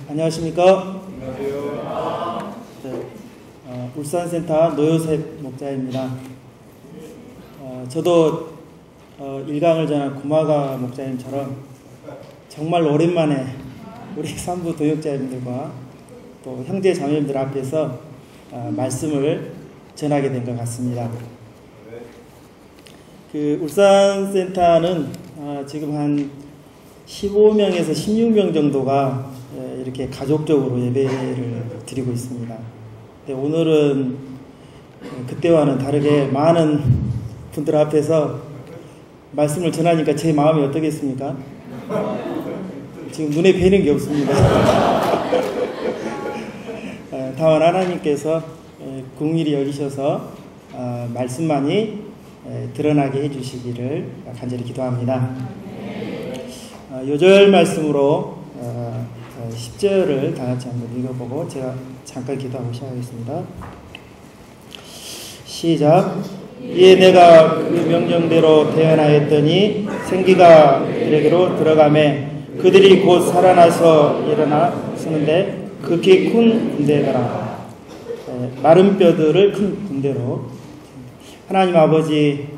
안녕하십니까? 안녕하세요. 네, 울산센터 노요셉 목자입니다. 저도 일강을 전한 구마가 목자님처럼 정말 오랜만에 우리 산부 도역자님들과 또 형제 자매님들 앞에서 말씀을 전하게 된 것 같습니다. 그 울산센터는 지금 한 15명에서 16명 정도가 이렇게 가족적으로 예배를 드리고 있습니다. 오늘은 그때와는 다르게 많은 분들 앞에서 말씀을 전하니까 제 마음이 어떠겠습니까? 지금 눈에 뵈는 게 없습니다. 다만 하나님께서 긍휼히 여기셔서 말씀만이 드러나게 해주시기를 간절히 기도합니다. 요절 말씀으로 10절을 다 같이 한번 읽어보고 제가 잠깐 기도하고 시작하겠습니다. 시작. 이에 내가 그 명령대로 태어나였더니 생기가 그들에게로 들어가매 그들이 곧 살아나서 일어나 서는데 극히 큰 군대더라. 마른 뼈들을 큰 군대로. 하나님 아버지,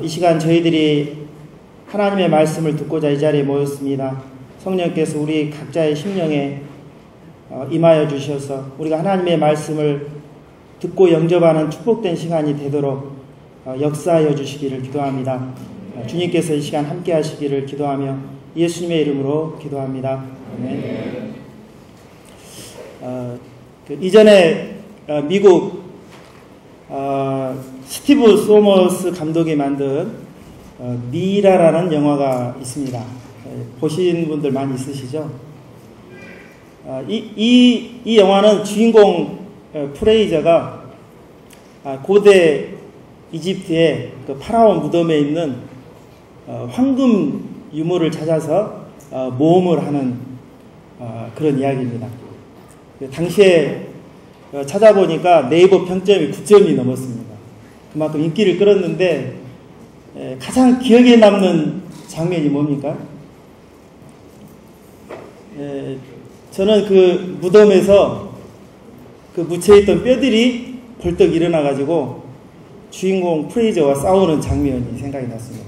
이 시간 저희들이 하나님의 말씀을 듣고자 이 자리에 모였습니다. 성령께서 우리 각자의 심령에 임하여 주셔서 우리가 하나님의 말씀을 듣고 영접하는 축복된 시간이 되도록 역사하여 주시기를 기도합니다. 주님께서 이 시간 함께 하시기를 기도하며 예수님의 이름으로 기도합니다. 아멘. 이전에 미국 스티브 소머스 감독이 만든 미라라는 영화가 있습니다. 보신 분들 많이 있으시죠? 이 영화는 주인공 프레이저가 고대 이집트의 그 파라오 무덤에 있는 황금 유물을 찾아서 모험을 하는 그런 이야기입니다. 당시에 찾아보니까 네이버 평점이 9점이 넘었습니다. 그만큼 인기를 끌었는데 가장 기억에 남는 장면이 뭡니까? 저는 그 무덤에서 그 묻혀있던 뼈들이 벌떡 일어나가지고 주인공 프레이저와 싸우는 장면이 생각이 났습니다.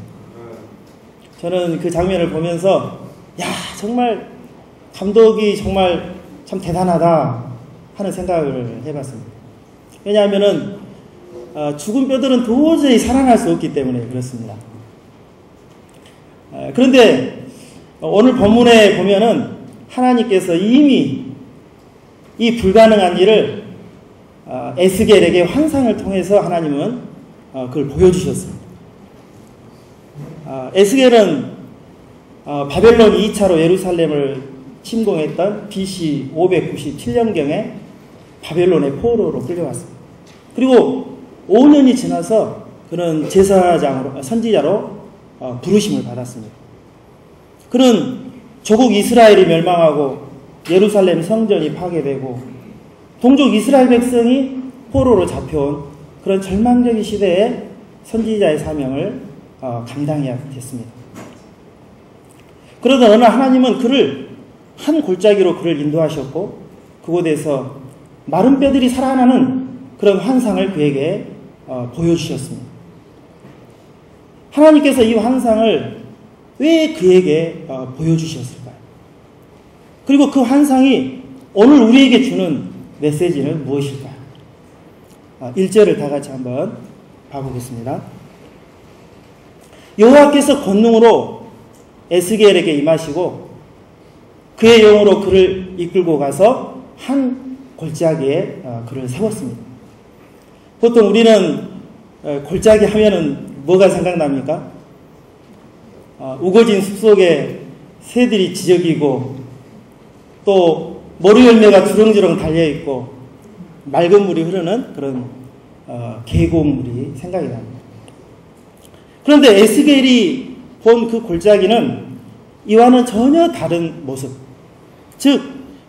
저는 그 장면을 보면서 야, 정말 감독이 정말 참 대단하다 하는 생각을 해봤습니다. 왜냐하면은 죽은 뼈들은 도저히 살아날 수 없기 때문에 그렇습니다. 그런데 오늘 본문에 보면은 하나님께서 이미 이 불가능한 일을 에스겔에게 환상을 통해서 하나님은 그걸 보여주셨습니다. 에스겔은 바벨론 2차로 예루살렘을 침공했던 BC 597년경에 바벨론의 포로로 끌려왔습니다. 그리고 5년이 지나서 그는 제사장으로, 선지자로 부르심을 받았습니다. 그는 조국 이스라엘이 멸망하고 예루살렘 성전이 파괴되고 동족 이스라엘 백성이 포로로 잡혀온 그런 절망적인 시대에 선지자의 사명을 감당해야 됐습니다. 그러던 어느 하나님은 그를 한 골짜기로 그를 인도하셨고 그곳에서 마른 뼈들이 살아나는 그런 환상을 그에게 보여주셨습니다. 하나님께서 이 환상을 왜 그에게 보여주셨을까요? 그리고 그 환상이 오늘 우리에게 주는 메시지는 무엇일까요? 1절을 다 같이 한번 봐보겠습니다. 여호와께서 권능으로 에스겔에게 임하시고 그의 영으로 그를 이끌고 가서 한 골짜기에 그를 세웠습니다. 보통 우리는 골짜기 하면은 뭐가 생각납니까? 우거진 숲속에 새들이 지저귀고 또 모루열매가 주렁주렁 달려있고 맑은 물이 흐르는 그런 계곡물이 생각이 납니다. 그런데 에스겔이 본 그 골짜기는 이와는 전혀 다른 모습, 즉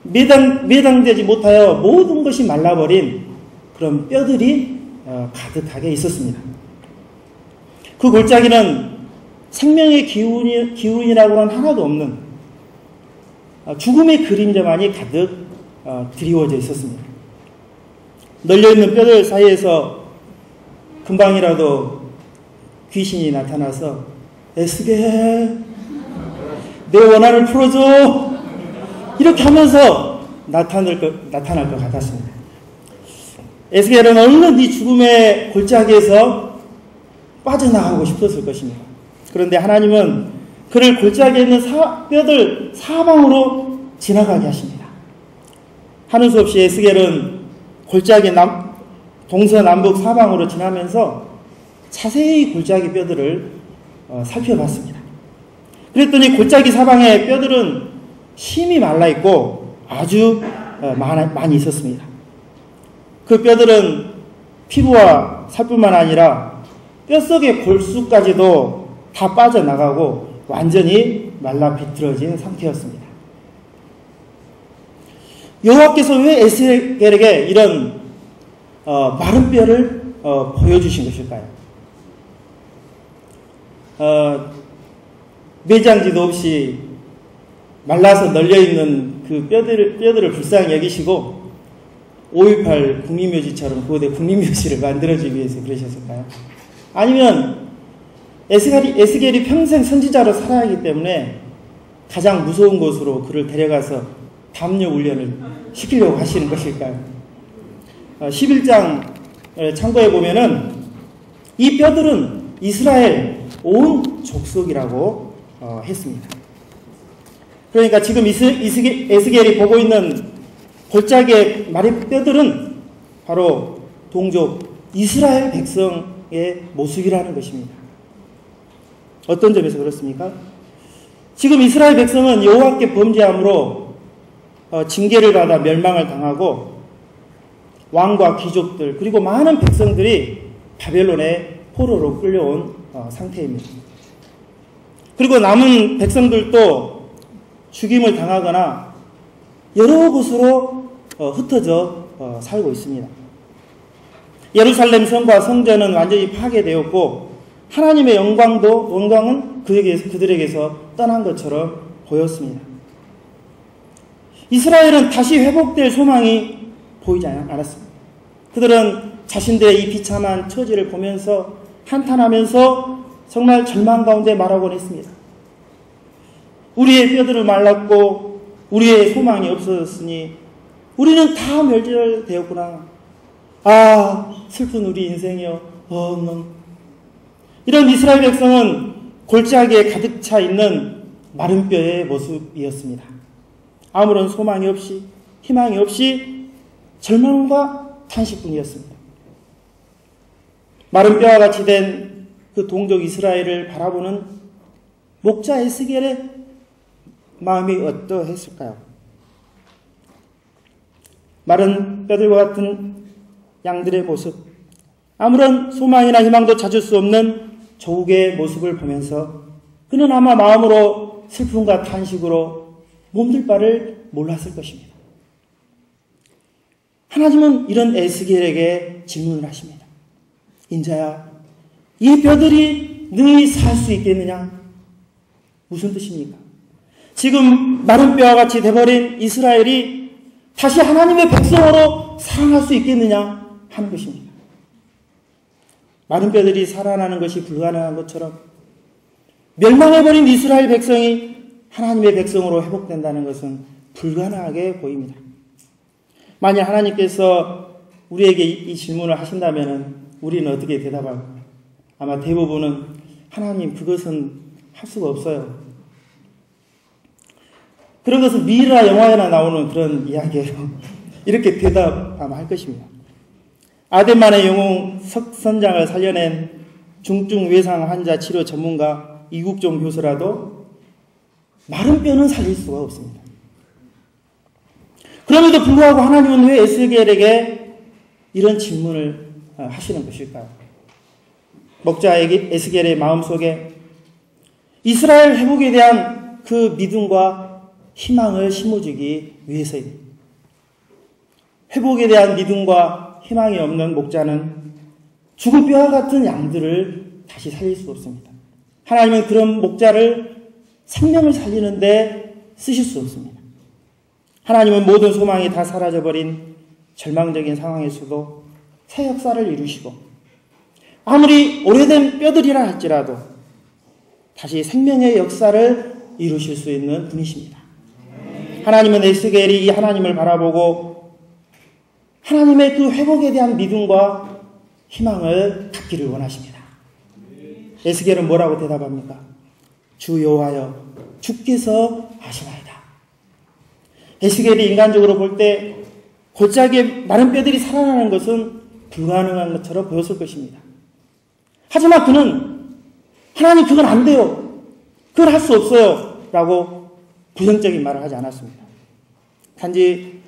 매당되지 못하여 모든 것이 말라버린 그런 뼈들이 가득하게 있었습니다. 그 골짜기는 생명의 기운이라고는 하나도 없는 죽음의 그림자만이 가득 드리워져 있었습니다. 널려있는 뼈들 사이에서 금방이라도 귀신이 나타나서 에스겔 내 원한을 풀어줘 이렇게 하면서 나타날 것 같았습니다. 에스겔은 얼른 이 죽음의 골짜기에서 빠져나가고 싶었을 것입니다. 그런데 하나님은 그를 골짜기에 있는 뼈들 사방으로 지나가게 하십니다. 하는 수 없이 에스겔은 골짜기 동서남북 사방으로 지나면서 자세히 골짜기 뼈들을 살펴봤습니다. 그랬더니 골짜기 사방의 뼈들은 심이 말라있고 아주 많이 있었습니다. 그 뼈들은 피부와 살뿐만 아니라 뼛속의 골수까지도 다 빠져나가고 완전히 말라 비틀어진 상태였습니다. 여호와께서 왜 에스겔에게 이런 마른 뼈를 보여주신 것일까요? 매장지도 없이 말라서 널려있는 그 뼈들을 불쌍히 여기시고 5.18 국립묘지처럼 그곳에 국립묘지를 만들어주기 위해서 그러셨을까요? 아니면 에스겔이 평생 선지자로 살아야 하기 때문에 가장 무서운 곳으로 그를 데려가서 담요 훈련을 시키려고 하시는 것일까요? 11장 참고해 보면은 이 뼈들은 이스라엘 온 족속이라고 했습니다. 그러니까 지금 에스겔이 보고 있는 골짜기의 마른 뼈들은 바로 동족 이스라엘 백성의 모습이라는 것입니다. 어떤 점에서 그렇습니까? 지금 이스라엘 백성은 여호와께 범죄함으로 징계를 받아 멸망을 당하고 왕과 귀족들 그리고 많은 백성들이 바벨론의 포로로 끌려온 상태입니다. 그리고 남은 백성들도 죽임을 당하거나 여러 곳으로 흩어져 살고 있습니다. 예루살렘 성과 성전은 완전히 파괴되었고 하나님의 영광은 그들에게서 떠난 것처럼 보였습니다. 이스라엘은 다시 회복될 소망이 보이지 않았습니다. 그들은 자신들의 이 비참한 처지를 보면서 한탄하면서 정말 절망 가운데 말하곤 했습니다. 우리의 뼈들은 말랐고 우리의 소망이 없어졌으니 우리는 다 멸절되었구나. 아, 슬픈 우리 인생이여. 이런 이스라엘 백성은 골짜기에 가득 차 있는 마른 뼈의 모습이었습니다. 아무런 소망이 없이 희망이 없이 절망과 탄식뿐이었습니다. 마른 뼈와 같이 된 그 동족 이스라엘을 바라보는 목자 에스겔의 마음이 어떠했을까요? 마른 뼈들과 같은 양들의 모습, 아무런 소망이나 희망도 찾을 수 없는 조국의 모습을 보면서 그는 아마 마음으로 슬픔과 탄식으로 몸둘 바를 몰랐을 것입니다. 하나님은 이런 에스겔에게 질문을 하십니다. 인자야, 이 뼈들이 능히 살 수 있겠느냐? 무슨 뜻입니까? 지금 마른 뼈와 같이 돼버린 이스라엘이 다시 하나님의 백성으로 살아날 수 있겠느냐 하는 것입니다. 마른 뼈들이 살아나는 것이 불가능한 것처럼 멸망해버린 이스라엘 백성이 하나님의 백성으로 회복된다는 것은 불가능하게 보입니다. 만약 하나님께서 우리에게 이 질문을 하신다면 우리는 어떻게 대답할까요? 아마 대부분은 하나님 그것은 할 수가 없어요. 그런 것은 미라 영화에나 나오는 그런 이야기예요. 이렇게 대답 아마 할 것입니다. 아덴만의 영웅 석선장을 살려낸 중증 외상 환자 치료 전문가 이국종 교수라도 마른 뼈는 살릴 수가 없습니다. 그럼에도 불구하고 하나님은 왜 에스겔에게 이런 질문을 하시는 것일까요? 목자 에스겔의 마음속에 이스라엘 회복에 대한 그 믿음과 희망을 심어주기 위해서입니다. 회복에 대한 믿음과 희망이 없는 목자는 죽은 뼈와 같은 양들을 다시 살릴 수 없습니다. 하나님은 그런 목자를 생명을 살리는데 쓰실 수 없습니다. 하나님은 모든 소망이 다 사라져버린 절망적인 상황에서도 새 역사를 이루시고 아무리 오래된 뼈들이라 할지라도 다시 생명의 역사를 이루실 수 있는 분이십니다. 하나님은 에스겔이 이 하나님을 바라보고 하나님의 그 회복에 대한 믿음과 희망을 갖기를 원하십니다. 에스겔은 뭐라고 대답합니까? 주 여호와여, 주께서 하시나이다. 에스겔이 인간적으로 볼 때 골짜기에 마른 뼈들이 살아나는 것은 불가능한 것처럼 보였을 것입니다. 하지만 그는 하나님 그건 안 돼요. 그걸 할 수 없어요. 라고 부정적인 말을 하지 않았습니다. 단지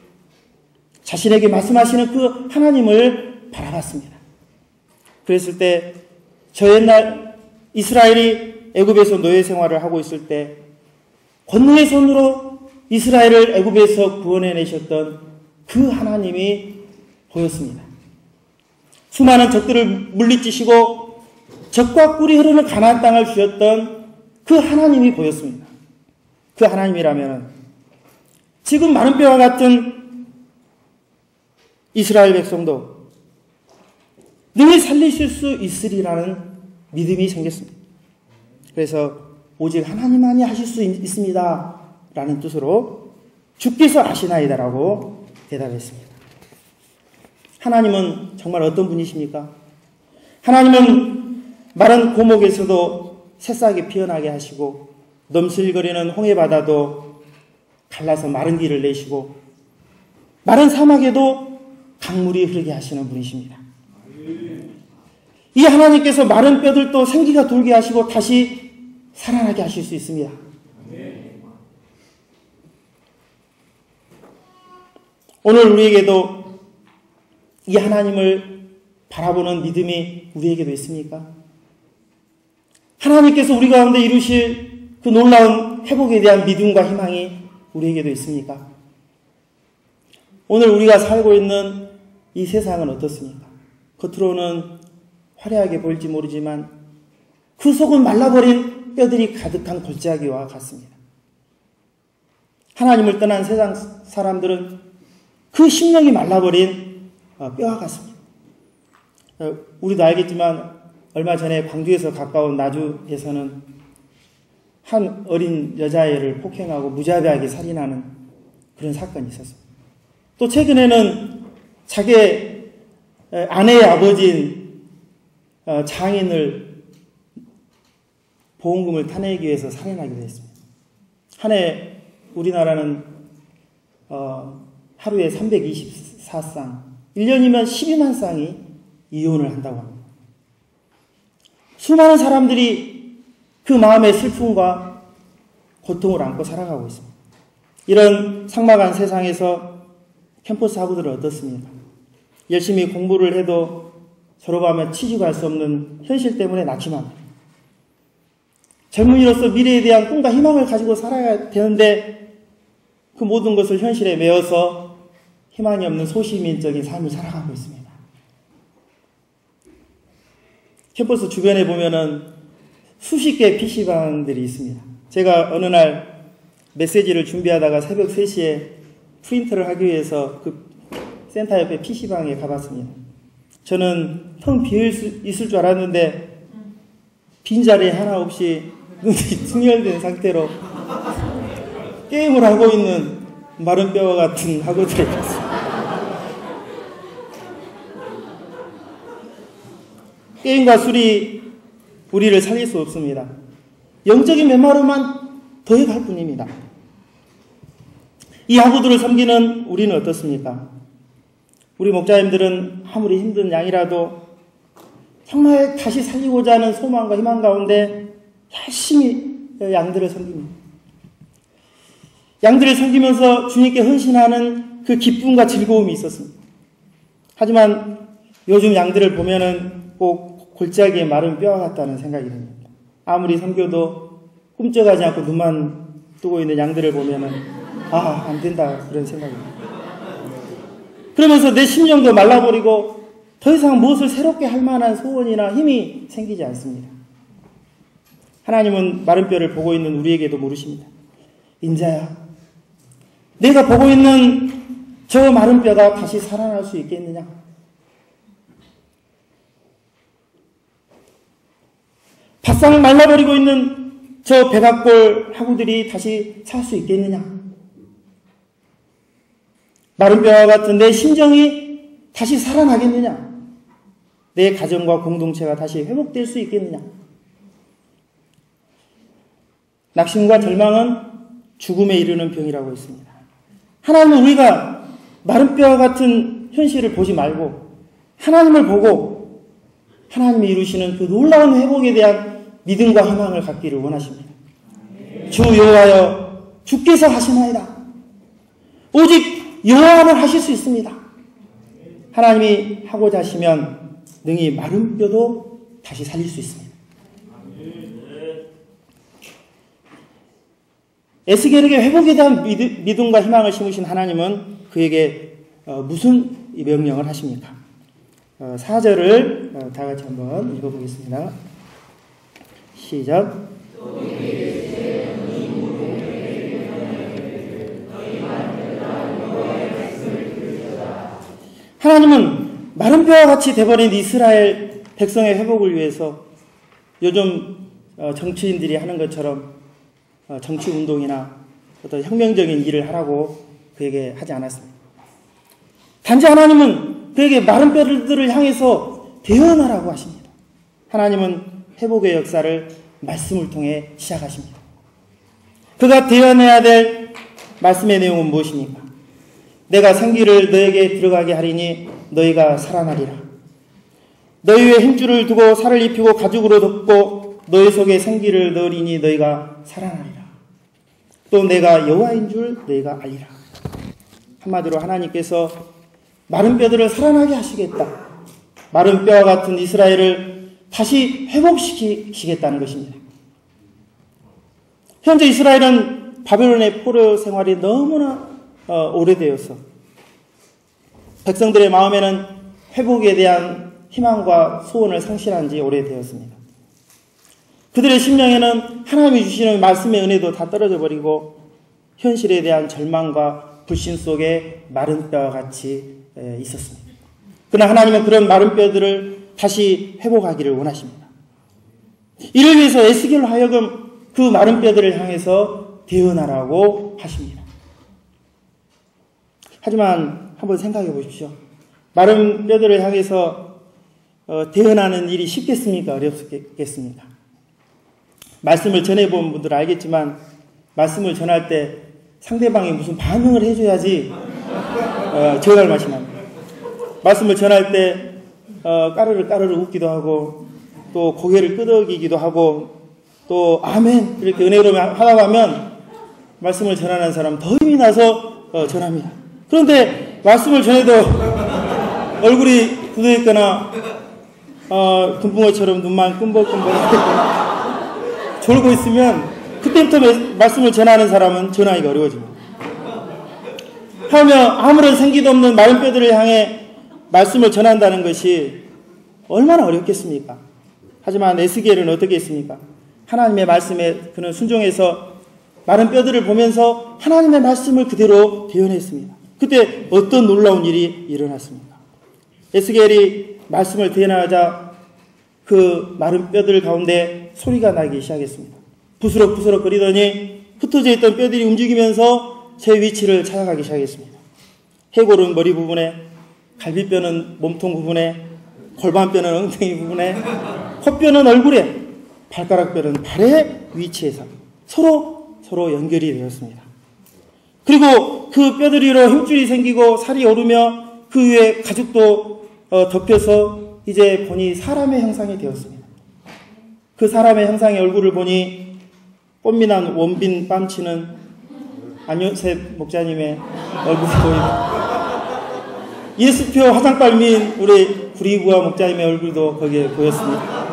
자신에게 말씀하시는 그 하나님을 바라봤습니다. 그랬을 때 저 옛날 이스라엘이 애굽에서 노예 생활을 하고 있을 때 권능의 손으로 이스라엘을 애굽에서 구원해내셨던 그 하나님이 보였습니다. 수많은 적들을 물리치시고 적과 꿀이 흐르는 가나안 땅을 주셨던 그 하나님이 보였습니다. 그 하나님이라면 지금 마른 뼈와 같은 이스라엘 백성도 능히 살리실 수 있으리라는 믿음이 생겼습니다. 그래서 오직 하나님만이 하실 수 있습니다 라는 뜻으로 주께서 아시나이다라고 대답했습니다. 하나님은 정말 어떤 분이십니까? 하나님은 마른 고목에서도 새싹이 피어나게 하시고 넘실거리는 홍해바다도 갈라서 마른 길을 내시고 마른 사막에도 강물이 흐르게 하시는 분이십니다. 이 하나님께서 마른 뼈들도 생기가 돌게 하시고 다시 살아나게 하실 수 있습니다. 오늘 우리에게도 이 하나님을 바라보는 믿음이 우리에게도 있습니까? 하나님께서 우리 가운데 이루실 그 놀라운 회복에 대한 믿음과 희망이 우리에게도 있습니까? 오늘 우리가 살고 있는 이 세상은 어떻습니까? 겉으로는 화려하게 보일지 모르지만 그 속은 말라버린 뼈들이 가득한 골짜기와 같습니다. 하나님을 떠난 세상 사람들은 그 심령이 말라버린 뼈와 같습니다. 우리도 알겠지만 얼마 전에 광주에서 가까운 나주에서는 한 어린 여자아이를 폭행하고 무자비하게 살인하는 그런 사건이 있었습니다. 또 최근에는 자기 아내의 아버지인 장인을 보험금을 타내기 위해서 살인하기도 했습니다. 한 해 우리나라는 하루에 324쌍, 1년이면 12만 쌍이 이혼을 한다고 합니다. 수많은 사람들이 그 마음의 슬픔과 고통을 안고 살아가고 있습니다. 이런 삭막한 세상에서 캠퍼스 학우들은 어떻습니까? 열심히 공부를 해도 졸업하면 취직할 수 없는 현실 때문에 낙심합니다. 젊은이로서 미래에 대한 꿈과 희망을 가지고 살아야 되는데 그 모든 것을 현실에 메어서 희망이 없는 소시민적인 삶을 살아가고 있습니다. 캠퍼스 주변에 보면은 수십 개의 PC방들이 있습니다. 제가 어느 날 메시지를 준비하다가 새벽 3시에 프린터를 하기 위해서 그 센터 옆에 PC방에 가봤습니다. 저는 텅 비어 있을 줄 알았는데 빈자리 하나 없이 눈이 충혈된 상태로 게임을 하고 있는 마른 뼈와 같은 학우들이 있습니다. 게임과 술이 우리를 살릴 수 없습니다. 영적인 메마름만 더해갈 뿐입니다. 이 학우들을 섬기는 우리는 어떻습니까? 우리 목자님들은 아무리 힘든 양이라도 정말 다시 살리고자 하는 소망과 희망 가운데 열심히 양들을 섬깁니다. 양들을 섬기면서 주님께 헌신하는 그 기쁨과 즐거움이 있었습니다. 하지만 요즘 양들을 보면은 꼭 골짜기에 마른 뼈와 같다는 생각이 듭니다. 아무리 섬겨도 꿈쩍하지 않고 눈만 뜨고 있는 양들을 보면은 안 된다 그런 생각입니다. 그러면서 내 심령도 말라버리고 더 이상 무엇을 새롭게 할 만한 소원이나 힘이 생기지 않습니다. 하나님은 마른 뼈를 보고 있는 우리에게도 물으십니다. 인자야, 내가 보고 있는 저 마른 뼈가 다시 살아날 수 있겠느냐? 바싹 말라버리고 있는 저 백악골 하구들이 다시 살 수 있겠느냐? 마른 뼈와 같은 내 심정이 다시 살아나겠느냐? 내 가정과 공동체가 다시 회복될 수 있겠느냐? 낙심과 절망은 죽음에 이르는 병이라고 했습니다. 하나님은 우리가 마른 뼈와 같은 현실을 보지 말고 하나님을 보고 하나님이 이루시는 그 놀라운 회복에 대한 믿음과 희망을 갖기를 원하십니다. 주 여호와여 주께서 하시나이다. 오직 여호와는 하실 수 있습니다. 하나님이 하고자 하시면 능히 마른 뼈도 다시 살릴 수 있습니다. 에스겔에게 회복에 대한 믿음과 희망을 심으신 하나님은 그에게 무슨 명령을 하십니까? 4절을 다 같이 한번 읽어보겠습니다. 시작. 하나님은 마른 뼈와 같이 돼버린 이스라엘 백성의 회복을 위해서 요즘 정치인들이 하는 것처럼 정치운동이나 어떤 혁명적인 일을 하라고 그에게 하지 않았습니다. 단지 하나님은 그에게 마른 뼈들을 향해서 대언하라고 하십니다. 하나님은 회복의 역사를 말씀을 통해 시작하십니다. 그가 대언해야 될 말씀의 내용은 무엇입니까? 내가 생기를 너에게 들어가게 하리니 너희가 살아나리라. 너희 위에 힘줄을 두고 살을 입히고 가죽으로 덮고 너희 속에 생기를 넣으리니 너희가 살아나리라. 또 내가 여호와인 줄 너희가 알리라. 한마디로 하나님께서 마른 뼈들을 살아나게 하시겠다. 마른 뼈와 같은 이스라엘을 다시 회복시키시겠다는 것입니다. 현재 이스라엘은 바벨론의 포로 생활이 너무나 오래되어서 백성들의 마음에는 회복에 대한 희망과 소원을 상실한 지 오래되었습니다. 그들의 심령에는 하나님이 주시는 말씀의 은혜도 다 떨어져 버리고 현실에 대한 절망과 불신 속에 마른 뼈와 같이 있었습니다. 그러나 하나님은 그런 마른 뼈들을 다시 회복하기를 원하십니다. 이를 위해서 에스겔로 하여금 그 마른 뼈들을 향해서 대언하라고 하십니다. 하지만 한번 생각해 보십시오. 마른 뼈들을 향해서 대언하는 일이 쉽겠습니까? 어렵겠습니까? 말씀을 전해본 분들은 알겠지만 말씀을 전할 때 상대방이 무슨 반응을 해줘야지 정할 맛이 납니다. 말씀을 전할 때 까르르 웃기도 하고 또 고개를 끄덕이기도 하고 또 아멘 이렇게 은혜로 하다 보면 말씀을 전하는 사람 더 힘이 나서 전합니다. 그런데 말씀을 전해도 얼굴이 굳어있거나 금붕어처럼 눈만 끔벅끔벅 졸고 있으면 그때부터 말씀을 전하는 사람은 전하기가 어려워집니다. 하며 아무런 생기도 없는 마른 뼈들을 향해 말씀을 전한다는 것이 얼마나 어렵겠습니까? 하지만 에스겔은 어떻게 했습니까? 하나님의 말씀에 그는 순종해서 마른 뼈들을 보면서 하나님의 말씀을 그대로 대언했습니다. 그때 어떤 놀라운 일이 일어났습니까? 에스겔이 말씀을 대언하자 그 마른 뼈들 가운데 소리가 나기 시작했습니다. 부스럭부스럭 거리더니 흩어져 있던 뼈들이 움직이면서 제 위치를 찾아가기 시작했습니다. 해골은 머리 부분에, 갈비뼈는 몸통 부분에, 골반뼈는 엉덩이 부분에, 코뼈는 얼굴에, 발가락뼈는 발의 위치에서 서로 연결이 되었습니다. 그리고 그 뼈들이로 힘줄이 생기고 살이 오르며 그 위에 가죽도 덮여서 이제 보니 사람의 형상이 되었습니다. 그 사람의 형상의 얼굴을 보니 꽃미남 원빈 뺨치는 안요셉 목자님의 얼굴이 보입니다. 예수표 화장빨민 우리 구리구와 목자님의 얼굴도 거기에 보였습니다.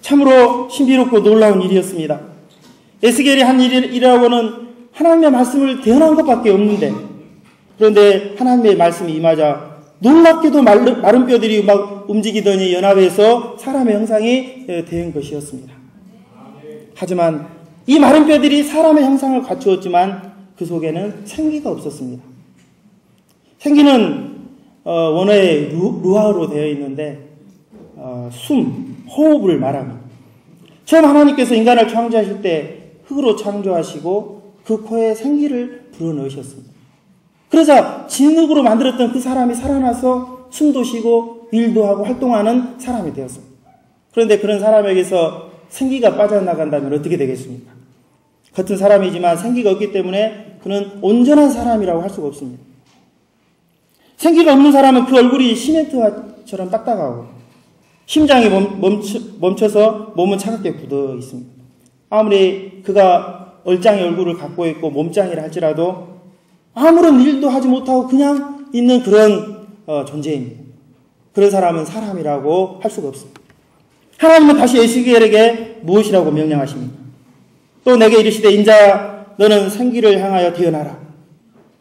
참으로 신비롭고 놀라운 일이었습니다. 에스겔이 한 일이라고는 하나님의 말씀을 대언한 것밖에 없는데, 그런데 하나님의 말씀이 임하자 놀랍게도 마른 뼈들이 막 움직이더니 연합해서 사람의 형상이 된 것이었습니다. 하지만 이 마른 뼈들이 사람의 형상을 갖추었지만 그 속에는 생기가 없었습니다. 생기는 원어의 루아로 되어 있는데 숨, 호흡을 말합니다. 처음 하나님께서 인간을 창조하실 때 흙으로 창조하시고 그 코에 생기를 불어넣으셨습니다. 그러자 진흙으로 만들었던 그 사람이 살아나서 숨도 쉬고 일도 하고 활동하는 사람이 되었습니다. 그런데 그런 사람에게서 생기가 빠져나간다면 어떻게 되겠습니까? 같은 사람이지만 생기가 없기 때문에 그는 온전한 사람이라고 할 수가 없습니다. 생기가 없는 사람은 그 얼굴이 시멘트처럼 딱딱하고 심장이 멈춰서 몸은 차갑게 굳어 있습니다. 아무리 그가 얼짱의 얼굴을 갖고 있고 몸짱이라 할지라도 아무런 일도 하지 못하고 그냥 있는 그런 존재입니다. 그런 사람은 사람이라고 할 수가 없습니다. 하나님은 다시 에스겔에게 무엇이라고 명령하십니까? 또 내게 이르시되 인자야 너는 생기를 향하여 대언하라.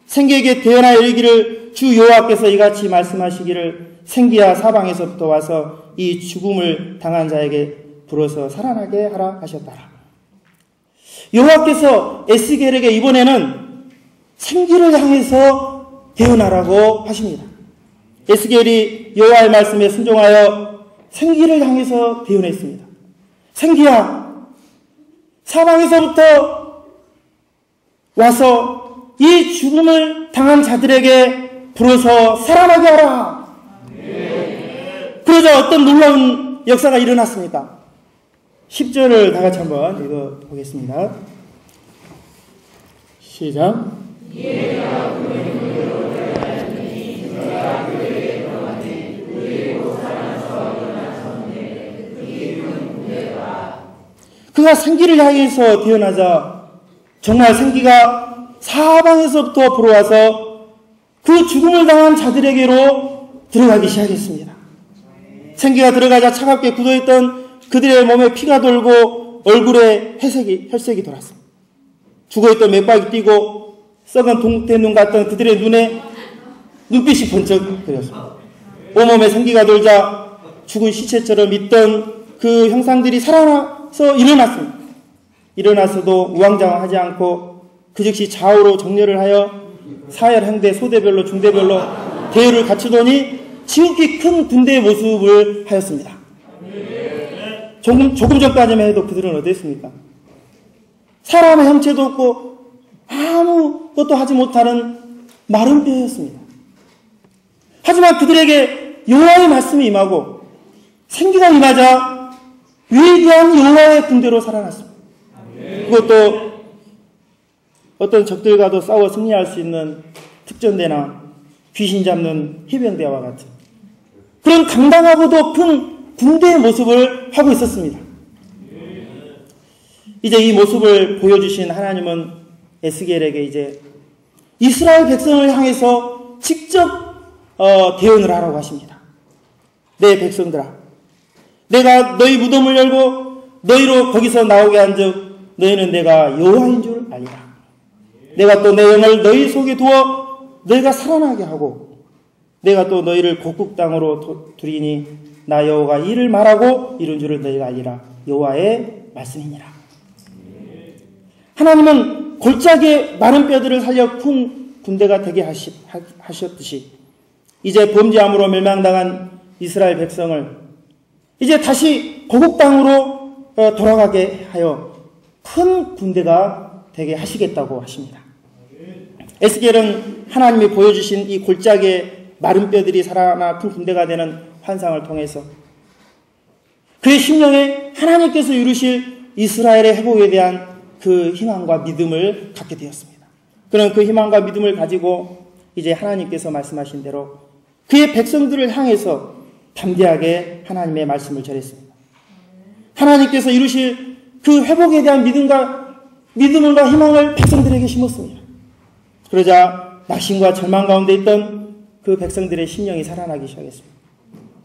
생기에게 대언하여 이르기를 주 여호와께서 이같이 말씀하시기를 생기야 사방에서부터 와서 이 죽음을 당한 자에게 불어서 살아나게 하라 하셨더라. 여호와께서 에스겔에게 이번에는 생기를 향해서 대언하라고 하십니다. 에스겔이 여호와의 말씀에 순종하여 생기를 향해서 대언했습니다. 생기야 사방에서부터 와서 이 죽음을 당한 자들에게 불어서 살아나게 하라. 그러자 어떤 놀라운 역사가 일어났습니까? 10절을 다 같이 한번 읽어보겠습니다. 시작. 그가 생기를 향해서 태어나자 정말 생기가 사방에서부터 불어와서 그 죽음을 당한 자들에게로 들어가기 시작했습니다. 생기가 들어가자 차갑게 굳어있던 그들의 몸에 피가 돌고 얼굴에 혈색이 돌았습니다. 죽어있던 맥박이 뛰고 썩은 동태눈 같던 그들의 눈에 눈빛이 번쩍거렸습니다. 온몸에 생기가 돌자 죽은 시체처럼 있던 그 형상들이 살아나서 일어났습니다. 일어나서도 우왕좌왕하지 않고 그 즉시 좌우로 정렬을 하여 사열행대, 소대별로, 중대별로 대열을 갖추더니 지극히 큰 군대의 모습을 하였습니다. 조금 전까지만 해도 그들은 어땠습니까? 사람의 형체도 없고 아무것도 하지 못하는 마른 뼈였습니다. 하지만 그들에게 여호와의 말씀이 임하고 생기가 임하자 위대한 여호와의 군대로 살아났습니다. 그것도 어떤 적들과도 싸워 승리할 수 있는 특전대나 귀신 잡는 해병대와 같은 그런 당당하고도 큰 군대의 모습을 하고 있었습니다. 이제 이 모습을 보여주신 하나님은 에스겔에게 이제 이스라엘 백성을 향해서 직접 대언을 하라고 하십니다. 내 백성들아, 내가 너희 무덤을 열고 너희로 거기서 나오게 한즉 너희는 내가 여호와인 줄 알리라. 내가 또 내 영을 너희 속에 두어 너희가 살아나게 하고 내가 또 너희를 곡국 땅으로 두리니 나 여호와가 이를 말하고 이룬 줄을 너희가 알리라. 여호와의 말씀이니라. 하나님은 골짜기에 마른 뼈들을 살려 큰 군대가 되게 하셨듯이 이제 범죄함으로 멸망당한 이스라엘 백성을 이제 다시 고국 땅으로 돌아가게 하여 큰 군대가 되게 하시겠다고 하십니다. 에스겔은 하나님이 보여주신 이 골짜기에 마른 뼈들이 살아나 큰 군대가 되는 환상을 통해서 그의 심령에 하나님께서 이루실 이스라엘의 회복에 대한 그 희망과 믿음을 갖게 되었습니다. 그는 그 희망과 믿음을 가지고 이제 하나님께서 말씀하신 대로 그의 백성들을 향해서 담대하게 하나님의 말씀을 전했습니다. 하나님께서 이루실 그 회복에 대한 믿음과 희망을 백성들에게 심었습니다. 그러자 낙심과 절망 가운데 있던 그 백성들의 심령이 살아나기 시작했습니다.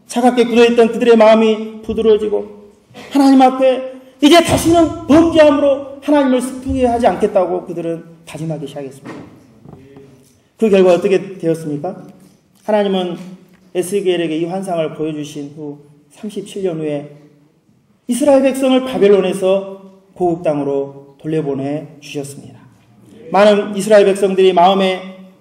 차갑게 굳어있던 그들의 마음이 부드러워지고 하나님 앞에 이제 다시는 범죄함으로 하나님을 슬프게 하지 않겠다고 그들은 다짐하기 시작했습니다. 그 결과 어떻게 되었습니까? 하나님은 에스겔에게 이 환상을 보여주신 후 37년 후에 이스라엘 백성을 바벨론에서 고국 땅으로 돌려보내 주셨습니다. 많은 이스라엘 백성들이 마음에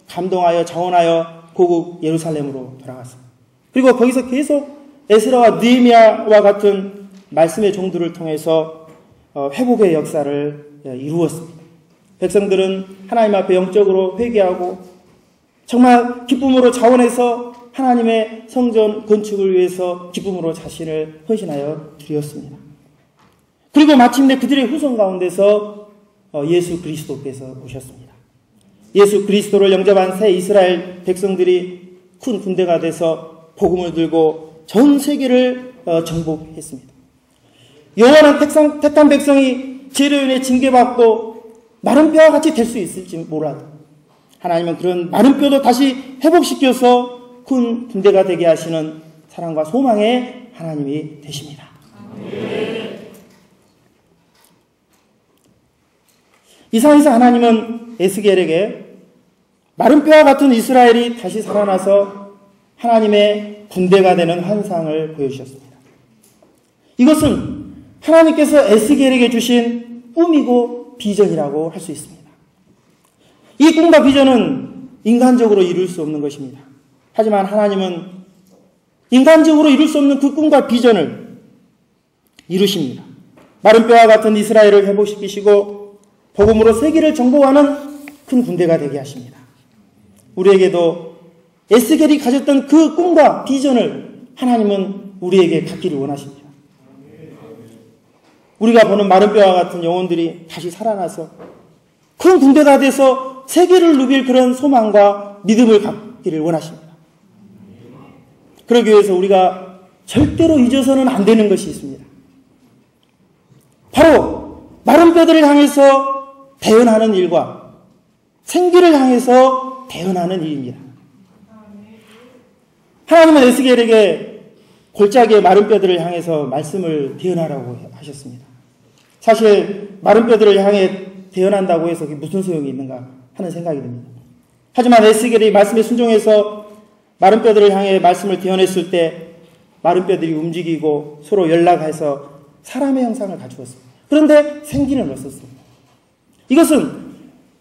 감동하여 자원하여 고국 예루살렘으로 돌아갔습니다. 그리고 거기서 계속 에스라와 느헤미야와 같은 말씀의 종들을 통해서 회복의 역사를 이루었습니다. 백성들은 하나님 앞에 영적으로 회개하고 정말 기쁨으로 자원해서 하나님의 성전 건축을 위해서 기쁨으로 자신을 헌신하여 드렸습니다. 그리고 마침내 그들의 후손 가운데서 예수 그리스도께서 오셨습니다. 예수 그리스도를 영접한 새 이스라엘 백성들이 큰 군대가 돼서 복음을 들고 전 세계를 정복했습니다. 여호와는 택한 백성이 죄로 인해 징계받고 마른 뼈와 같이 될 수 있을지 몰라도 하나님은 그런 마른 뼈도 다시 회복시켜서 큰 군대가 되게 하시는 사랑과 소망의 하나님이 되십니다. 이 상에서 하나님은 에스겔에게 마른 뼈와 같은 이스라엘이 다시 살아나서 하나님의 군대가 되는 환상을 보여주셨습니다. 이것은 하나님께서 에스겔에게 주신 꿈이고 비전이라고 할 수 있습니다. 이 꿈과 비전은 인간적으로 이룰 수 없는 것입니다. 하지만 하나님은 인간적으로 이룰 수 없는 그 꿈과 비전을 이루십니다. 마른 뼈와 같은 이스라엘을 회복시키시고 복음으로 세계를 정복하는 큰 군대가 되게 하십니다. 우리에게도 에스겔이 가졌던 그 꿈과 비전을 하나님은 우리에게 갖기를 원하십니다. 우리가 보는 마른 뼈와 같은 영혼들이 다시 살아나서 큰 군대가 돼서 세계를 누빌 그런 소망과 믿음을 갖기를 원하십니다. 그러기 위해서 우리가 절대로 잊어서는 안 되는 것이 있습니다. 바로 마른 뼈들을 향해서 대언하는 일과 생기를 향해서 대언하는 일입니다. 하나님은 에스겔에게 골짜기의 마른 뼈들을 향해서 말씀을 대언하라고 하셨습니다. 사실 마른 뼈들을 향해 대언한다고 해서 그게 무슨 소용이 있는가 하는 생각이 듭니다. 하지만 에스겔이 말씀에 순종해서 마른 뼈들을 향해 말씀을 대언했을 때 마른 뼈들이 움직이고 서로 연락해서 사람의 형상을 갖추었습니다. 그런데 생기는 없었습니다. 이것은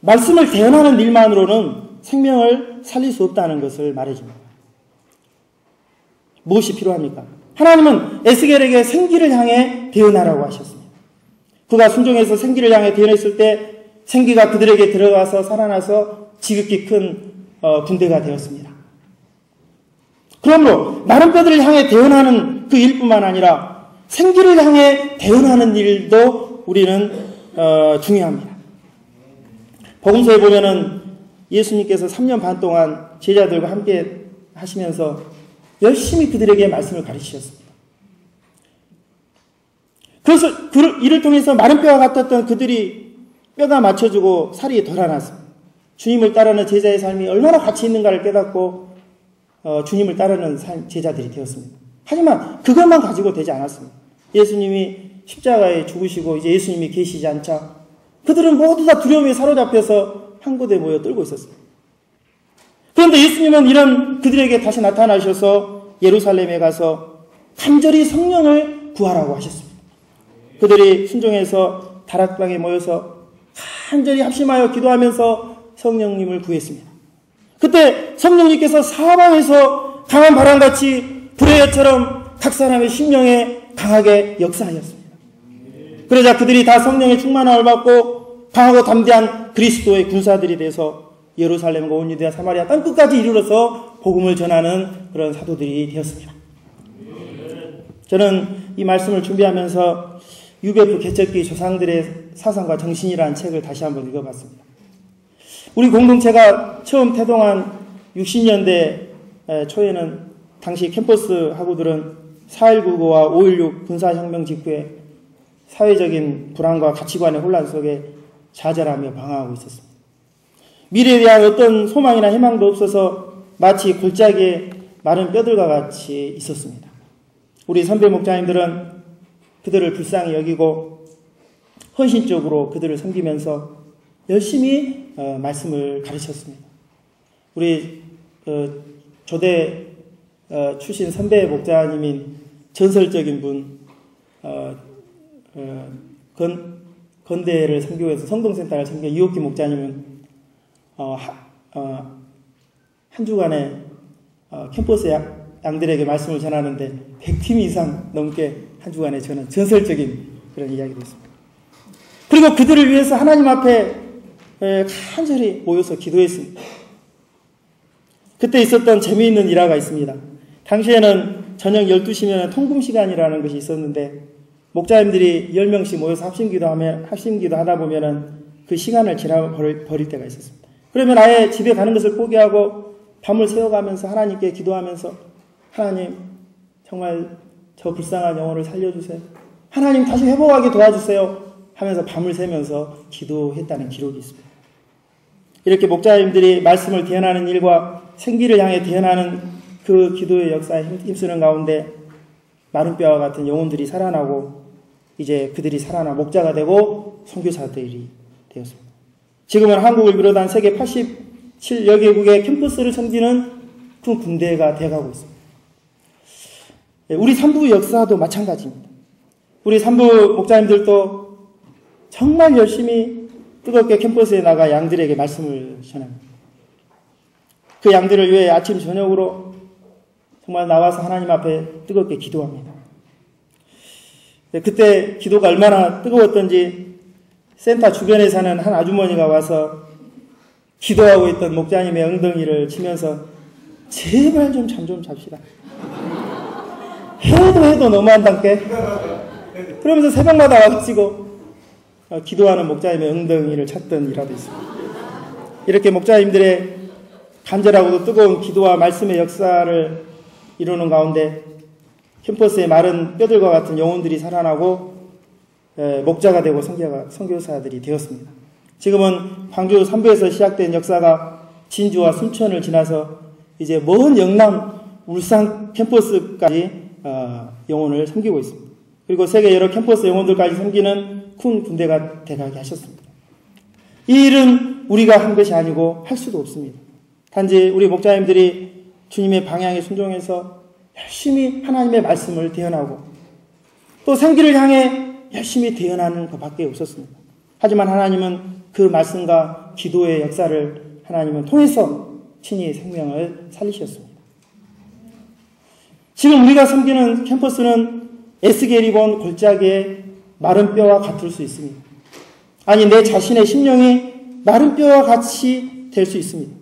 말씀을 대언하는 일만으로는 생명을 살릴 수 없다는 것을 말해줍니다. 무엇이 필요합니까? 하나님은 에스겔에게 생기를 향해 대언하라고 하셨습니다. 그가 순종해서 생기를 향해 대언했을 때 생기가 그들에게 들어가서 살아나서 지극히 큰 군대가 되었습니다. 그러므로 마른 뼈들을 향해 대언하는 그 일뿐만 아니라 생기를 향해 대언하는 일도 우리는 중요합니다. 복음서에 보면은 예수님께서 3년 반 동안 제자들과 함께 하시면서 열심히 그들에게 말씀을 가르치셨습니다. 그래서 이를 통해서 마른 뼈와 같았던 그들이 뼈가 맞춰지고 살이 덜어났습니다. 주님을 따르는 제자의 삶이 얼마나 가치 있는가를 깨닫고 주님을 따르는 제자들이 되었습니다. 하지만 그것만 가지고 되지 않았습니다. 예수님이 십자가에 죽으시고 이제 예수님이 계시지 않자 그들은 모두 다 두려움에 사로잡혀서 한 곳에 모여 떨고 있었습니다. 그런데 예수님은 이런 그들에게 다시 나타나셔서 예루살렘에 가서 간절히 성령을 구하라고 하셨습니다. 그들이 순종해서 다락방에 모여서 간절히 합심하여 기도하면서 성령님을 구했습니다. 그때 성령님께서 사방에서 강한 바람같이 불의 여처럼 각 사람의 심령에 강하게 역사하였습니다. 그러자 그들이 다 성령의 충만함을 받고 강하고 담대한 그리스도의 군사들이 돼서 예루살렘과 온 유대와 사마리아 땅끝까지 이르러서 복음을 전하는 그런 사도들이 되었습니다. 저는 이 말씀을 준비하면서 UBF 개척기 조상들의 사상과 정신이라는 책을 다시 한번 읽어봤습니다. 우리 공동체가 처음 태동한 60년대 초에는 당시 캠퍼스 학우들은 4.19와 5.16 군사혁명 직후에 사회적인 불안과 가치관의 혼란 속에 좌절하며 방황하고 있었습니다. 미래에 대한 어떤 소망이나 희망도 없어서 마치 골짜기에 마른 뼈들과 같이 있었습니다. 우리 선배 목자님들은 그들을 불쌍히 여기고 헌신적으로 그들을 섬기면서 열심히 말씀을 가르쳤습니다. 우리 조대 출신 선배 목자님인 전설적인 분 건대를 선교해서 성동센터를 선교 이옥기 목자님은 한 주간에 캠퍼스 양들에게 말씀을 전하는데 100팀 이상 넘게 한 주간에 저는 전설적인 그런 이야기도 있습니다. 그리고 그들을 위해서 하나님 앞에 간절히 모여서 기도했습니다. 그때 있었던 재미있는 일화가 있습니다. 당시에는 저녁 12시면 통금 시간이라는 것이 있었는데 목자님들이 10명씩 모여서 합심기도 하다 보면은 그 시간을 버릴 때가 있었습니다. 그러면 아예 집에 가는 것을 포기하고 밤을 새워가면서 하나님께 기도하면서 하나님 정말 저 불쌍한 영혼을 살려주세요. 하나님 다시 회복하게 도와주세요. 하면서 밤을 새면서 기도했다는 기록이 있습니다. 이렇게 목자님들이 말씀을 대언하는 일과 생기를 향해 대언하는 그 기도의 역사에 힘쓰는 가운데 마른 뼈와 같은 영혼들이 살아나고 이제 그들이 살아나 목자가 되고 선교사들이 되었습니다. 지금은 한국을 비롯한 세계 87여 개국의 캠퍼스를 섬기는 그 군대가 되어가고 있습니다. 우리 산부 역사도 마찬가지입니다. 우리 산부 목자님들도 정말 열심히 뜨겁게 캠퍼스에 나가 양들에게 말씀을 전합니다. 그 양들을 위해 아침 저녁으로 정말 나와서 하나님 앞에 뜨겁게 기도합니다. 그때 기도가 얼마나 뜨거웠던지 센터 주변에 사는 한 아주머니가 와서 기도하고 있던 목자님의 엉덩이를 치면서 제발 좀 잠 좀 잡시다. 해도 너무한단께. 그러면서 새벽마다 와가지고 기도하는 목자님의 엉덩이를 찾던 일화도 있습니다. 이렇게 목자님들의 간절하고도 뜨거운 기도와 말씀의 역사를 이루는 가운데 캠퍼스의 마른 뼈들과 같은 영혼들이 살아나고 목자가 되고 선교사들이 되었습니다. 지금은 광주 삼부에서 시작된 역사가 진주와 순천을 지나서 이제 먼 영남 울산 캠퍼스까지 영혼을 섬기고 있습니다. 그리고 세계 여러 캠퍼스 영혼들까지 섬기는 큰 군대가 되가게 하셨습니다. 이 일은 우리가 한 것이 아니고 할 수도 없습니다. 단지 우리 목자님들이 주님의 방향에 순종해서 열심히 하나님의 말씀을 대언하고 또 생기를 향해 열심히 대언하는 것밖에 없었습니다. 하지만 하나님은 그 말씀과 기도의 역사를 하나님은 통해서 친히 생명을 살리셨습니다. 지금 우리가 섬기는 캠퍼스는 에스겔이 본 골짜기의 마른 뼈와 같을 수 있습니다. 아니 내 자신의 심령이 마른 뼈와 같이 될 수 있습니다.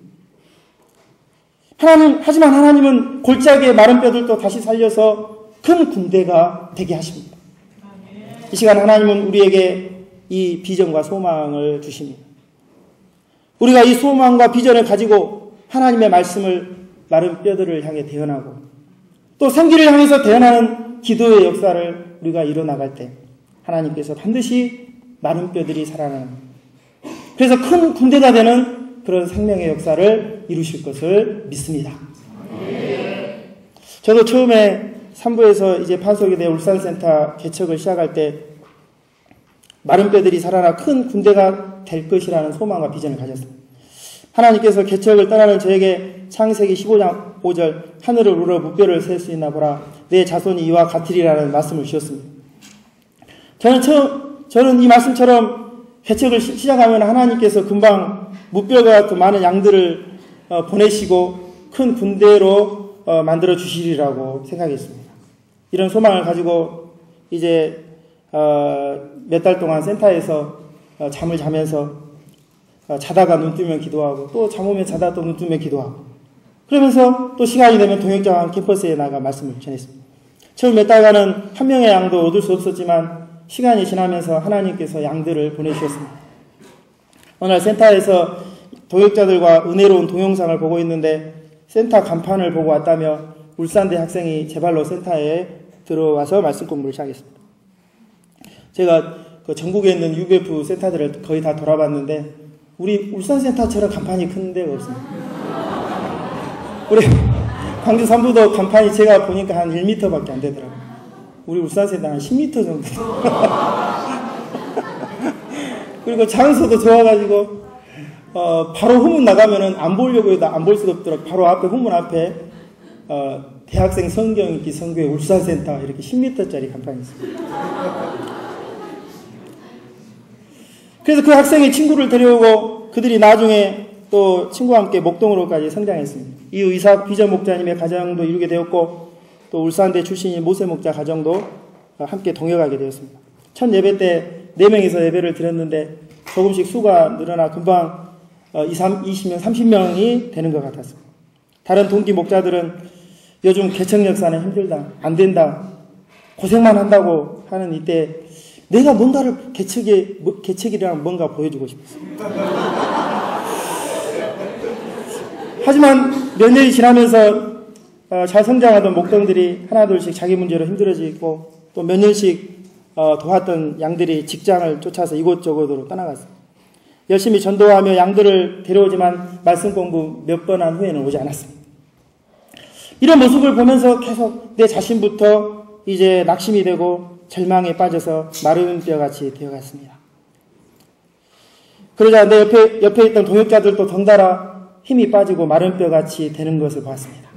하지만 하나님은 골짜기의 마른 뼈들도 다시 살려서 큰 군대가 되게 하십니다. 이 시간 하나님은 우리에게 이 비전과 소망을 주십니다. 우리가 이 소망과 비전을 가지고 하나님의 말씀을 마른 뼈들을 향해 대언하고 또 생기를 향해서 대언하는 기도의 역사를 우리가 이뤄나갈 때 하나님께서 반드시 마른 뼈들이 살아나는 그래서 큰 군대가 되는 그런 생명의 역사를 이루실 것을 믿습니다. 저도 처음에 3부에서 이제 파송이대 울산센터 개척을 시작할 때 마른 뼈들이 살아나 큰 군대가 될 것이라는 소망과 비전을 가졌습니다. 하나님께서 개척을 떠나는 저에게 창세기 15장 5절 하늘을 우러 무뼈를 셀 수 있나 보라 내 자손이 이와 같으리라는 말씀을 주셨습니다. 저는 이 말씀처럼 개척을 시작하면 하나님께서 금방 무뼈가 같은 많은 양들을 보내시고 큰 군대로 만들어 주시리라고 생각했습니다. 이런 소망을 가지고 이제 몇 달 동안 센터에서 잠을 자면서 자다가 눈 뜨면 기도하고 또 잠 오면 자다가 또 눈 뜨면 기도하고 그러면서 또 시간이 되면 동역자와 캠퍼스에 나가 말씀을 전했습니다. 처음 몇 달간은 한 명의 양도 얻을 수 없었지만 시간이 지나면서 하나님께서 양들을 보내주셨습니다. 오늘 센터에서 동역자들과 은혜로운 동영상을 보고 있는데 센터 간판을 보고 왔다며 울산대 학생이 제 발로 센터에 들어와서 말씀 공부를 시작했습니다. 제가 그 전국에 있는 UBF 센터들을 거의 다 돌아봤는데 우리 울산센터처럼 간판이 큰 데가 없습니다. 우리 광주 삼부도 간판이 제가 보니까 한 1m밖에 안 되더라고요. 우리 울산센터 한 10m 정도. 그리고 장소도 좋아가지고 바로 후문 나가면은 안 보려고 해도 안 볼 수가 없더라고요. 바로 앞에 후문 앞에 대학생 성경 읽기 선교회 울산센터 이렇게 10m짜리 간판이 있습니다. 그래서 그 학생이 친구를 데려오고 그들이 나중에 또 친구와 함께 목동으로까지 성장했습니다. 이후 이삭 비전 목자님의 가정도 이루게 되었고 또 울산대 출신인 모세 목자 가정도 함께 동역하게 되었습니다. 첫 예배 때 4명이서 예배를 드렸는데 조금씩 수가 늘어나 금방 20명, 30명이 되는 것 같았습니다. 다른 동기 목자들은 요즘 개척 역사는 힘들다, 안 된다, 고생만 한다고 하는 이때 내가 뭔가를 개척이랑 뭔가 보여주고 싶었습니다. 하지만 몇 년이 지나면서 잘 성장하던 목동들이 하나둘씩 자기 문제로 힘들어지고 또 몇 년씩 도왔던 양들이 직장을 쫓아서 이곳저곳으로 떠나갔습니다. 열심히 전도하며 양들을 데려오지만 말씀 공부 몇 번 한 후에는 오지 않았습니다. 이런 모습을 보면서 계속 내 자신부터 이제 낙심이 되고 절망에 빠져서 마른 뼈같이 되어갔습니다. 그러자 내 옆에 있던 동역자들도 덩달아 힘이 빠지고 마른 뼈같이 되는 것을 보았습니다.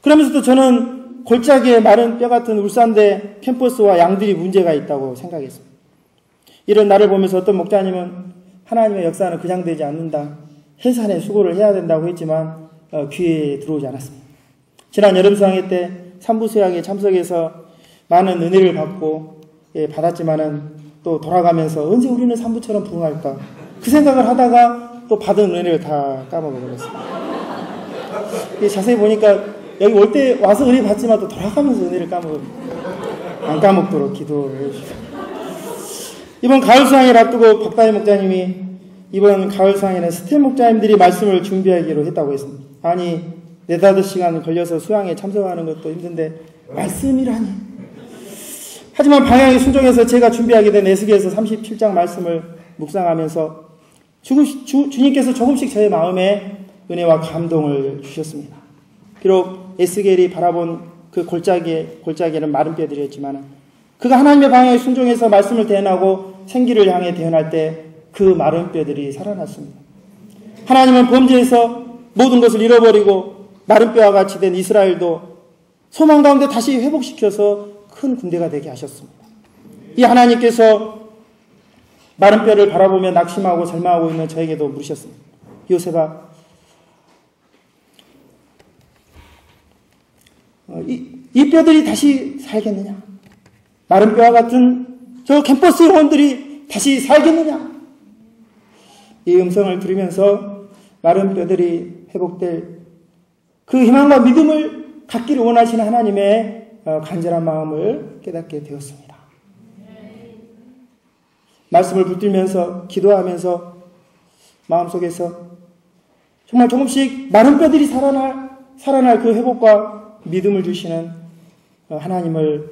그러면서도 저는 골짜기에 마른 뼈 같은 울산대 캠퍼스와 양들이 문제가 있다고 생각했습니다. 이런 나를 보면서 어떤 목자님은 하나님의 역사는 그냥 되지 않는다, 해산의 수고를 해야 된다고 했지만 귀에 들어오지 않았습니다. 지난 여름 수양회 때 산부 수양에 참석해서 많은 은혜를 받았지만은 또 돌아가면서 언제 우리는 산부처럼 부흥할까 그 생각을 하다가 또 받은 은혜를 다 까먹어버렸습니다. 자세히 보니까 여기 올 때 와서 은혜 받지만 또 돌아가면서 은혜를 안 까먹도록 기도해 주십시오. 이번 가을 수양회를 앞두고 박다희 목자님이 이번 가을 수양회는 스텝 목자님들이 말씀을 준비하기로 했다고 했습니다. 아니 4-5시간 걸려서 수양에 참석하는 것도 힘든데 말씀이라니. 하지만 방향이 순종해서 제가 준비하게 된 에스겔서 37장 말씀을 묵상하면서 주님께서 조금씩 저의 마음에 은혜와 감동을 주셨습니다. 비록 에스겔이 바라본 그 골짜기에는 마른 뼈들이었지만 그가 하나님의 방향에 순종해서 말씀을 대언하고 생기를 향해 대언할 때 그 마른 뼈들이 살아났습니다. 하나님은 범죄에서 모든 것을 잃어버리고 마른 뼈와 같이 된 이스라엘도 소망 가운데 다시 회복시켜서 큰 군대가 되게 하셨습니다. 이 하나님께서 마른 뼈를 바라보며 낙심하고 절망하고 있는 저에게도 물으셨습니다. 요셉아, 이 뼈들이 다시 살겠느냐? 마른 뼈와 같은 저 캠퍼스 영혼들이 다시 살겠느냐? 이 음성을 들으면서 마른 뼈들이 회복될 그 희망과 믿음을 갖기를 원하시는 하나님의 간절한 마음을 깨닫게 되었습니다. 말씀을 붙들면서 기도하면서 마음속에서 정말 조금씩 마른 뼈들이 살아날 그 회복과 믿음을 주시는 하나님을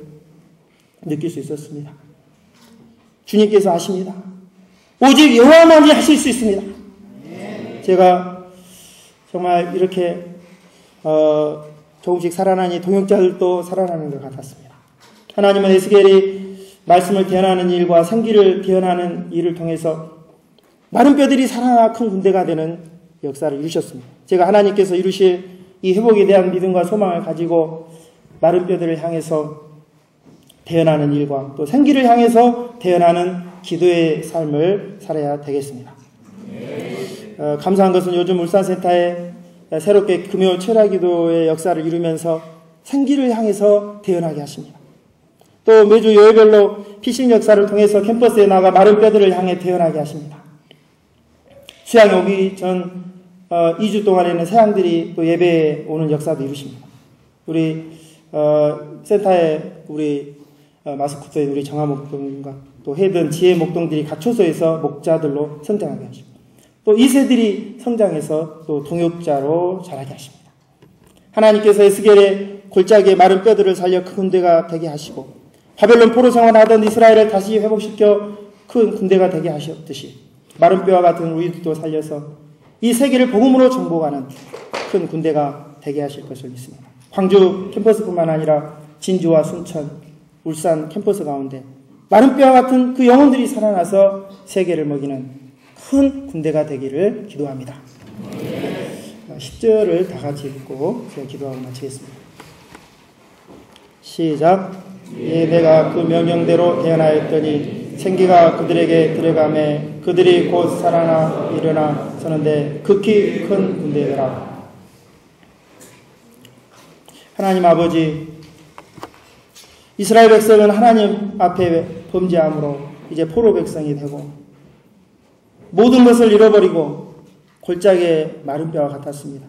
느낄 수 있었습니다. 주님께서 아십니다. 오직 여호와만이 하실 수 있습니다. 제가 정말 이렇게 조금씩 살아나니 동역자들도 살아나는 것 같았습니다. 하나님은 에스겔이 말씀을 대언하는 일과 생기를 대언하는 일을 통해서 마른 뼈들이 살아나 큰 군대가 되는 역사를 이루셨습니다. 제가 하나님께서 이루실 이 회복에 대한 믿음과 소망을 가지고 마른 뼈들을 향해서 대언하는 일과 또 생기를 향해서 대언하는 기도의 삶을 살아야 되겠습니다. 감사한 것은 요즘 울산센터에 새롭게 금요 철야기도의 역사를 이루면서 생기를 향해서 대언하게 하십니다. 또 매주 요일별로 피싱 역사를 통해서 캠퍼스에 나가 마른 뼈들을 향해 대언하게 하십니다. 수양에 오기 전 2주 동안에는 새양들이 또 예배에 오는 역사도 이루십니다. 우리 센터에 우리 마스코트의 우리 정화 목동과 또 해든 지혜 목동들이 각 초소에서 목자들로 성장하게 하십니다. 또 2세들이 성장해서 또 동역자로 자라게 하십니다. 하나님께서 에스겔의 골짜기의 마른 뼈들을 살려 큰 군대가 되게 하시고 바벨론 포로 생활하던 이스라엘을 다시 회복시켜 큰 군대가 되게 하셨듯이 마른 뼈와 같은 우리들도 살려서 이 세계를 복음으로 정복하는 큰 군대가 되게 하실 것을 믿습니다. 광주 캠퍼스뿐만 아니라 진주와 순천, 울산 캠퍼스 가운데 마른 뼈와 같은 그 영혼들이 살아나서 세계를 먹이는 큰 군대가 되기를 기도합니다. 10절을 다 같이 읽고 제가 기도하고 마치겠습니다. 시작. 예, 내가 그 명령대로 대언하였더니 생기가 그들에게 들어가매 그들이 곧 살아나 일어나 서는데 극히 큰 군대더라. 하나님 아버지, 이스라엘 백성은 하나님 앞에 범죄함으로 이제 포로 백성이 되고 모든 것을 잃어버리고 골짜기의 마른 뼈와 같았습니다.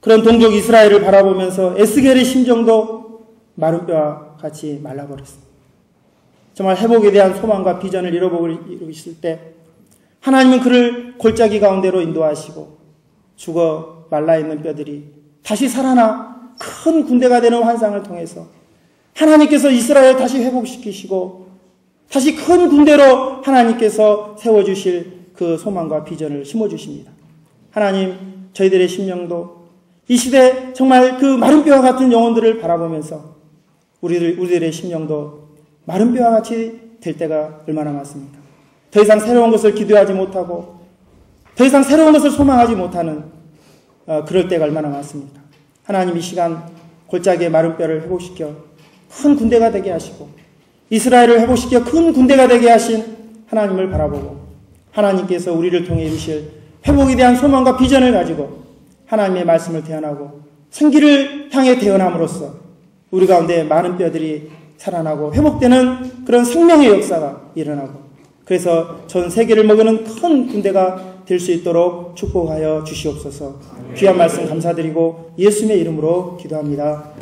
그런 동족 이스라엘을 바라보면서 에스겔의 심정도 마른 뼈와 같이 말라버렸습니다. 정말 회복에 대한 소망과 비전을 잃어버리고 있을 때 하나님은 그를 골짜기 가운데로 인도하시고 죽어 말라있는 뼈들이 다시 살아나 큰 군대가 되는 환상을 통해서 하나님께서 이스라엘을 다시 회복시키시고 다시 큰 군대로 하나님께서 세워주실 그 소망과 비전을 심어주십니다. 하나님, 저희들의 심령도 이 시대 정말 그 마른 뼈와 같은 영혼들을 바라보면서 우리들의 심령도 마른 뼈와 같이 될 때가 얼마나 많습니까? 더 이상 새로운 것을 기도하지 못하고 더 이상 새로운 것을 소망하지 못하는 그럴 때가 얼마나 많습니까? 하나님, 이 시간 골짜기의 마른 뼈를 회복시켜 큰 군대가 되게 하시고 이스라엘을 회복시켜 큰 군대가 되게 하신 하나님을 바라보고 하나님께서 우리를 통해 이루실 회복에 대한 소망과 비전을 가지고 하나님의 말씀을 대언하고 생기를 향해 대언함으로써 우리 가운데 많은 뼈들이 살아나고 회복되는 그런 생명의 역사가 일어나고 그래서 전 세계를 먹이는 큰 군대가 될 수 있도록 축복하여 주시옵소서. 귀한 말씀 감사드리고 예수님의 이름으로 기도합니다.